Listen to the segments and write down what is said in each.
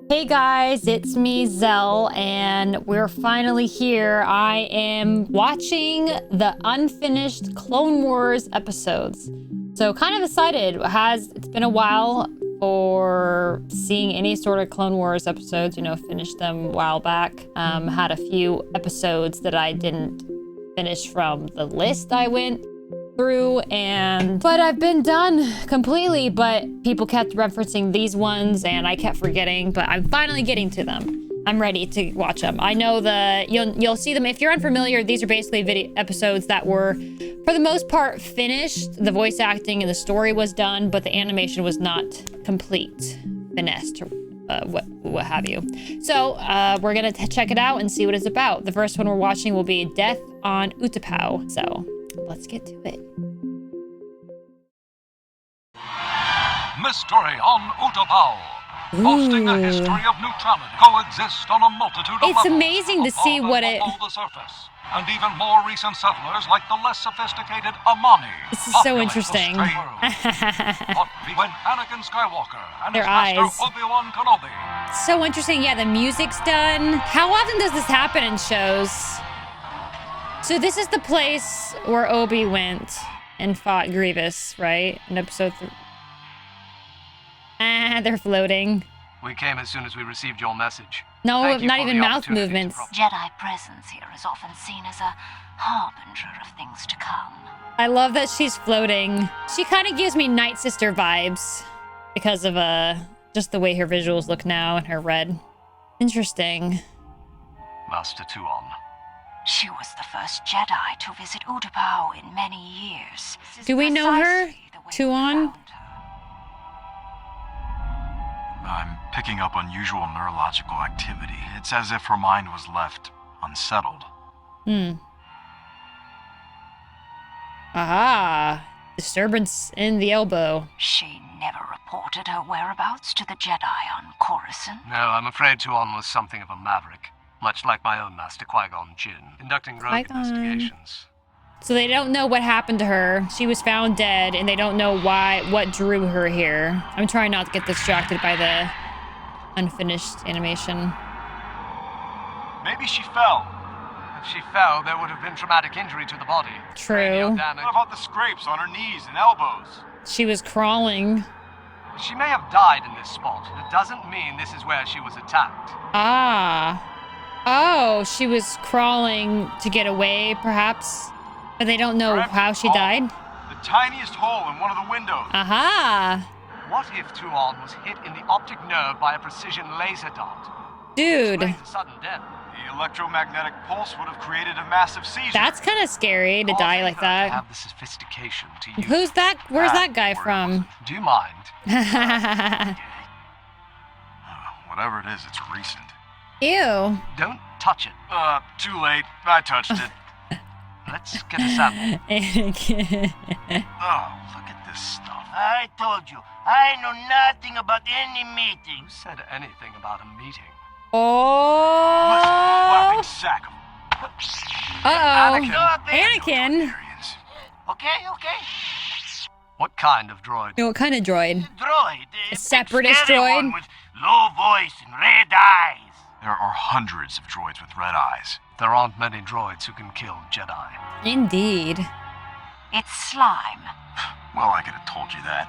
Hey guys, it's me, Zell, and we're finally here. I am watching the unfinished Clone Wars episodes. So kind of excited. It's been a while for seeing any sort of Clone Wars episodes, finished them a while back. Had a few episodes that I didn't finish from the list I went through, but I've been done completely, but people kept referencing these ones and I kept forgetting, but I'm finally getting to them. I'm ready to watch them. I know you'll see them. If you're unfamiliar, these are basically video episodes that were, for the most part, finished. The voice acting and the story was done, but the animation was not complete, finessed, what have you. So we're gonna check it out and see what it's about. The first one we're watching will be Death on Utapau. So let's get to it. Mystery on Utapau. Hosting the history of neutrality, coexist on a multitude of It's levels, amazing to see what it... below the surface, and even more recent settlers like the less sophisticated Amani. This is so interesting. When Anakin Skywalker and Their his master eyes. Obi-Wan Kenobi. So interesting. Yeah, the music's done. How often does this happen in shows? So this is the place where Obi went and fought Grievous, right? In episode 3. They're floating. We came as soon as we received your message. No, Thank you not for even the mouth opportunity to movements. Jedi presence here is often seen as a harbinger of things to come. I love that she's floating. She kind of gives me Night Sister vibes because of just the way her visuals look now and her red. Interesting. Master Tuon. She was the first Jedi to visit Utapau in many years. This is Do we know her? precisely the way we Tuon? found her. I'm picking up unusual neurological activity. It's as if her mind was left unsettled. Aha. Disturbance in the elbow. She never reported her whereabouts to the Jedi on Coruscant. No, I'm afraid Tuon was something of a maverick, much like my own master Qui-Gon Jinn, conducting rogue Qui-Gon. investigations. So they don't know what happened to her. She was found dead, and they don't know what drew her here. I'm trying not to get distracted by the unfinished animation. Maybe she fell. If she fell, there would have been traumatic injury to the body. True. Radio damage. What about the scrapes on her knees and elbows? She was crawling. She may have died in this spot. It doesn't mean this is where she was attacked. Ah. Oh, she was crawling to get away, perhaps? But they don't know how she died? The tiniest hole in one of the windows. Aha. What if Tuon was hit in the optic nerve by a precision laser dart? Dude. Explains the sudden death. The electromagnetic pulse would have created a massive seizure. That's kind of scary to die like that. Have the sophistication to use. Who's that? Where's that guy from? Do you mind? Whatever it is, it's recent. Ew. Don't touch it. Too late. I touched it. Let's get a sample. Anakin. Oh, look at this stuff. I told you, I know nothing about any meeting. Who said anything about a meeting? Oh. Laughing sack of Uh-oh. Anakin. Anakin. Okay? What kind of droid? What kind of droid? Droid. A separatist scary droid? one with low voice and red eyes. There are hundreds of droids with red eyes. There aren't many droids who can kill Jedi. Indeed. It's slime. Well, I could have told you that.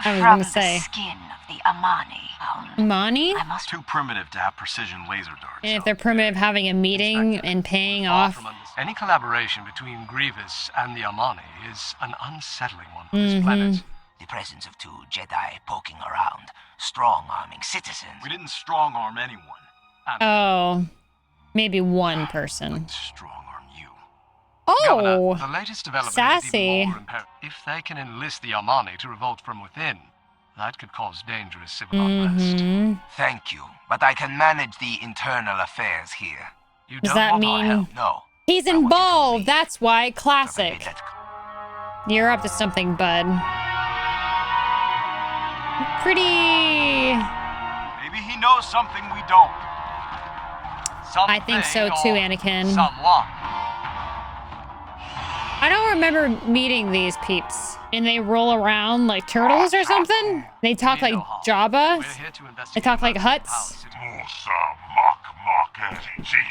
I was From gonna say. the skin of the Amani. Mani? I must Too primitive to have precision laser darts. And if they're primitive, having a meeting and paying off. Any collaboration between Grievous and the Amani is an unsettling one for this planet. The presence of two Jedi poking around, strong-arming citizens. We didn't strong-arm anyone. Oh. Maybe one person. Strong-arm you. Governor, Oh. the latest development Sassy. is even more imperative. If they can enlist the Amani to revolt from within, that could cause dangerous civil unrest. Thank you, but I can manage the internal affairs here. You Does don't that want our mean- help. No. He's I want you to involved. leave. That's why. Made Classic. that You're up to something, bud. Pretty... Maybe he knows something we don't. I think so Something too, or Anakin. Someone. I don't remember meeting these peeps. And they roll around like turtles or something? They talk like Jabba? We're here to investigate They talk like Loken Huts? Power.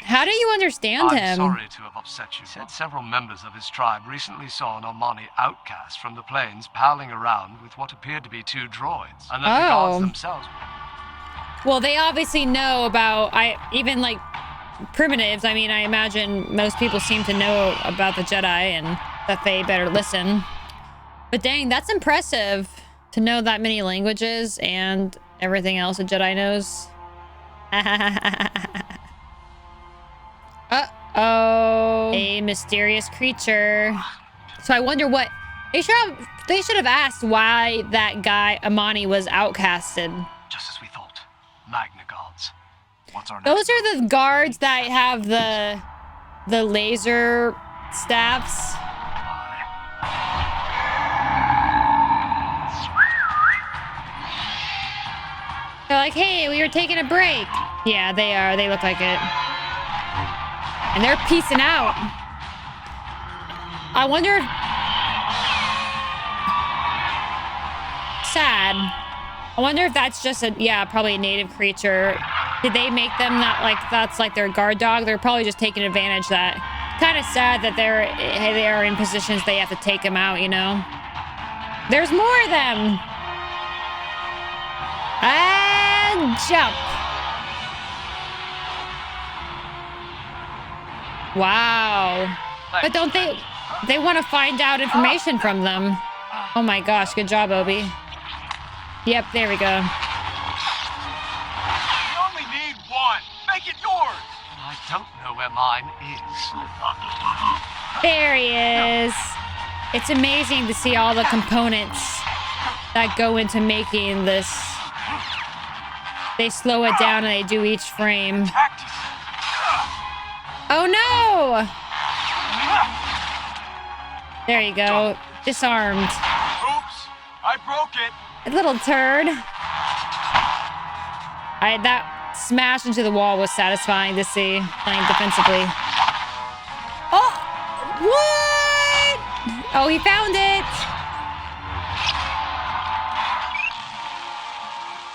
How do you understand I'm him? sorry to have upset you. He said several members of his tribe recently saw an Omani outcast from the plains palling around with what appeared to be 2 droids, and that the gods themselves... Well, they obviously know about, even like primitives. I mean, I imagine most people seem to know about the Jedi and that they better listen. But dang, that's impressive to know that many languages and everything else a Jedi knows. Uh-oh. A mysterious creature. So I wonder what... They should have asked why that guy, Amani, was outcasted. Just as we thought. Magna Guards. What's our next Those are the guards that have the laser staffs. They're like, hey, we were taking a break. Yeah, they are. They look like it. And they're peacing out. I wonder if... Sad. I wonder if that's just probably a native creature. Did they make them that, like, that's like their guard dog? They're probably just taking advantage of that. Kind of sad that they are in positions they have to take them out, you know? There's more of them. And jump. Wow. But don't they want to find out information from them. Oh my gosh, good job, Obi. Yep, there we go. We only need one. Make it yours. I don't know where mine is. There he is. It's amazing to see all the components that go into making this. They slow it down and they do each frame. Oh no! There you go. Disarmed. Oops. I broke it. A little turd. That smash into the wall was satisfying to see, playing defensively. Oh! What? Oh, he found it!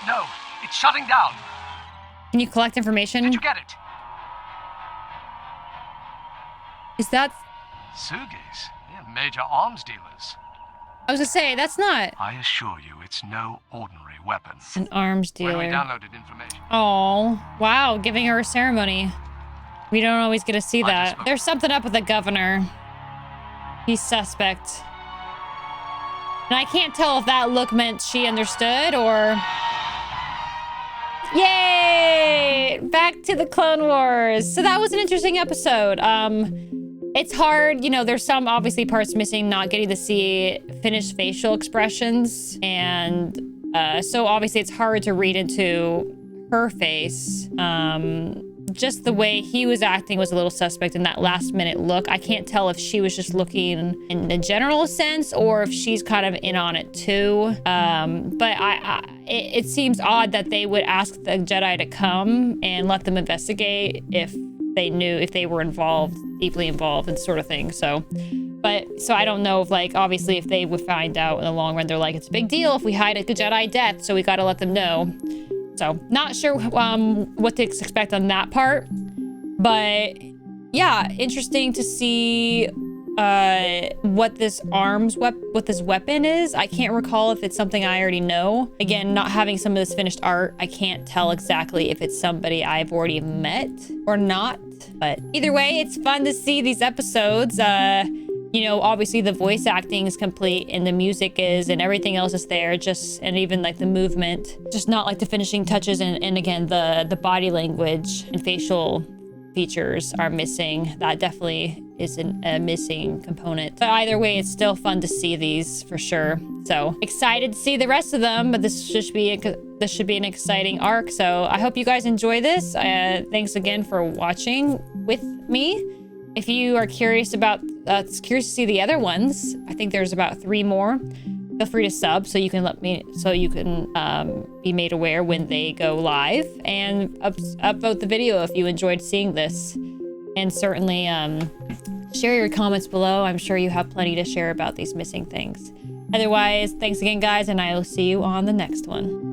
No, it's shutting down. Can you collect information? Did you get it? Is that... Sugis. They're major arms dealers. I was gonna say, that's not I assure you, it's no ordinary weapon. an arms When we dealer. downloaded information. Oh, wow, giving her a ceremony. We don't always get to see that. There's something up with the governor. He's suspect. And I can't tell if that look meant she understood or... Yay! Back to the Clone Wars. So that was an interesting episode. It's hard, you know, there's some obviously parts missing, not getting to see finished facial expressions. And so obviously it's hard to read into her face. Just the way he was acting was a little suspect in that last minute look. I can't tell if she was just looking in a general sense or if she's kind of in on it too. But it seems odd that they would ask the Jedi to come and let them investigate if they were deeply involved and sort of thing. So I don't know if, like, obviously if they would find out in the long run, they're like, it's a big deal if we hide a Jedi death, so we got to let them know. So not sure what to expect on that part, but yeah, interesting to see what this weapon is. I can't recall if it's something I already know. Again, not having some of this finished art, I can't tell exactly if it's somebody I've already met or not. But either way, it's fun to see these episodes. You know, obviously the voice acting is complete and the music is, and everything else is there, and even like the movement, just not like the finishing touches. And again, the body language and facial features are missing. That definitely is a missing component. But either way, it's still fun to see these for sure. So excited to see the rest of them, but this should be an exciting arc. So I hope you guys enjoy this. Thanks again for watching with me. If you are curious to see the other ones, I think there's about 3 more. Feel free to sub so you can be made aware when they go live, and upvote the video if you enjoyed seeing this. And certainly Share your comments below. I'm sure you have plenty to share about these missing things. Otherwise, thanks again, guys, and I will see you on the next one.